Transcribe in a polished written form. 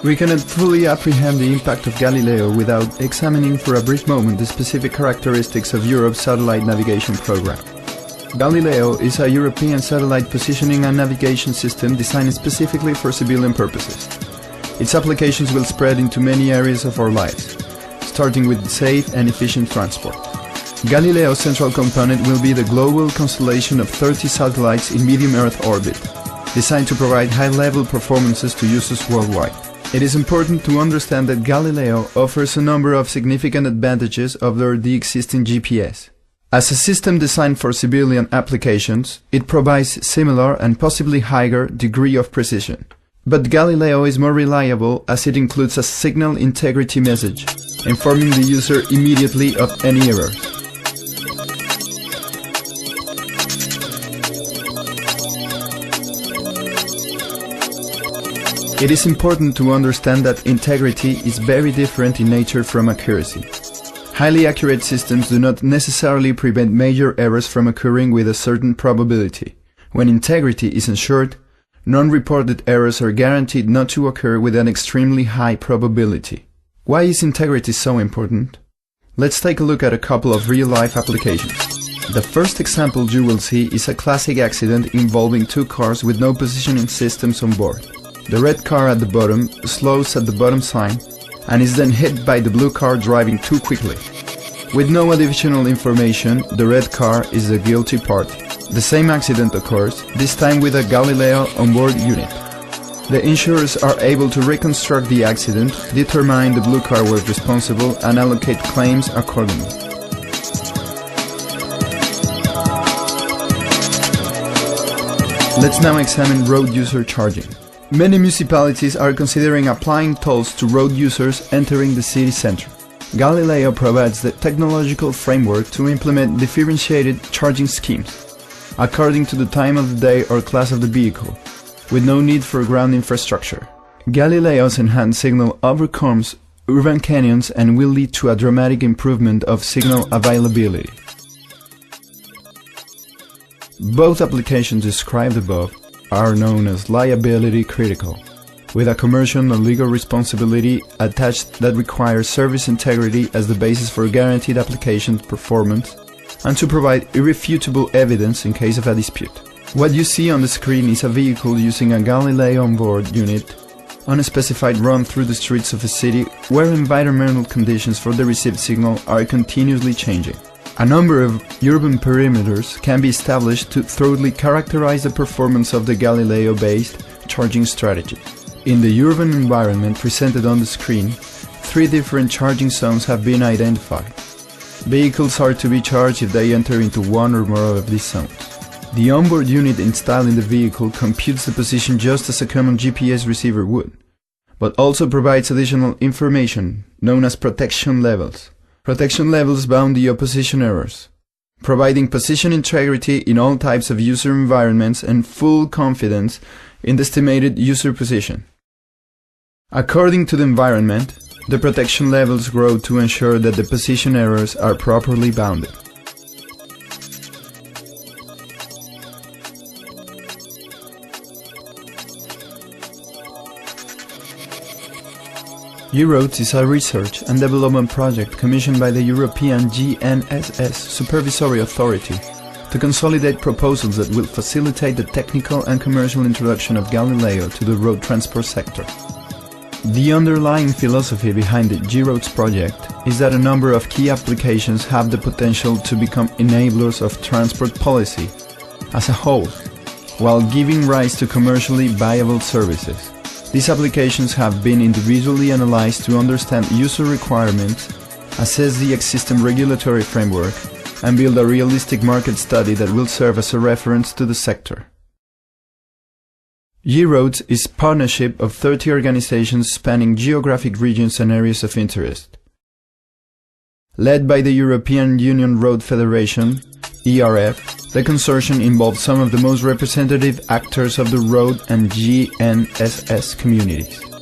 We cannot fully apprehend the impact of Galileo without examining for a brief moment the specific characteristics of Europe's satellite navigation program. Galileo is a European satellite positioning and navigation system designed specifically for civilian purposes. Its applications will spread into many areas of our lives, starting with safe and efficient transport. Galileo's central component will be the global constellation of 30 satellites in medium Earth orbit, designed to provide high-level performances to users worldwide. It is important to understand that Galileo offers a number of significant advantages over the existing GPS. As a system designed for civilian applications, it provides similar and possibly higher degree of precision. But Galileo is more reliable as it includes a signal integrity message, informing the user immediately of any errors. It is important to understand that integrity is very different in nature from accuracy. Highly accurate systems do not necessarily prevent major errors from occurring with a certain probability. When integrity is ensured, non-reported errors are guaranteed not to occur with an extremely high probability. Why is integrity so important? Let's take a look at a couple of real-life applications. The first example you will see is a classic accident involving two cars with no positioning systems on board. The red car at the bottom slows at the bottom sign and is then hit by the blue car driving too quickly. With no additional information, the red car is the guilty party. The same accident occurs, this time with a Galileo onboard unit. The insurers are able to reconstruct the accident, determine the blue car was responsible, and allocate claims accordingly. Let's now examine road user charging. Many municipalities are considering applying tolls to road users entering the city center. Galileo provides the technological framework to implement differentiated charging schemes, according to the time of the day or class of the vehicle, with no need for ground infrastructure. Galileo's enhanced signal overcomes urban canyons and will lead to a dramatic improvement of signal availability. Both applications described above are known as liability critical, with a commercial or legal responsibility attached that requires service integrity as the basis for guaranteed application performance and to provide irrefutable evidence in case of a dispute. What you see on the screen is a vehicle using a Galileo onboard unit on a specified run through the streets of a city where environmental conditions for the received signal are continuously changing. A number of urban perimeters can be established to thoroughly characterize the performance of the Galileo-based charging strategy. In the urban environment presented on the screen, 3 different charging zones have been identified. Vehicles are to be charged if they enter into one or more of these zones. The onboard unit installed in the vehicle computes the position just as a common GPS receiver would, but also provides additional information known as protection levels. Protection levels bound the opposition errors, providing position integrity in all types of user environments and full confidence in the estimated user position. According to the environment, the protection levels grow to ensure that the position errors are properly bounded. GIROADS is a research and development project commissioned by the European GNSS Supervisory Authority to consolidate proposals that will facilitate the technical and commercial introduction of Galileo to the road transport sector. The underlying philosophy behind the GIROADS project is that a number of key applications have the potential to become enablers of transport policy as a whole, while giving rise to commercially viable services. These applications have been individually analyzed to understand user requirements, assess the existing regulatory framework, and build a realistic market study that will serve as a reference to the sector. GIROADS is a partnership of 30 organizations spanning geographic regions and areas of interest. Led by the European Union Road Federation, ERF, the consortium involved some of the most representative actors of the road and GNSS communities.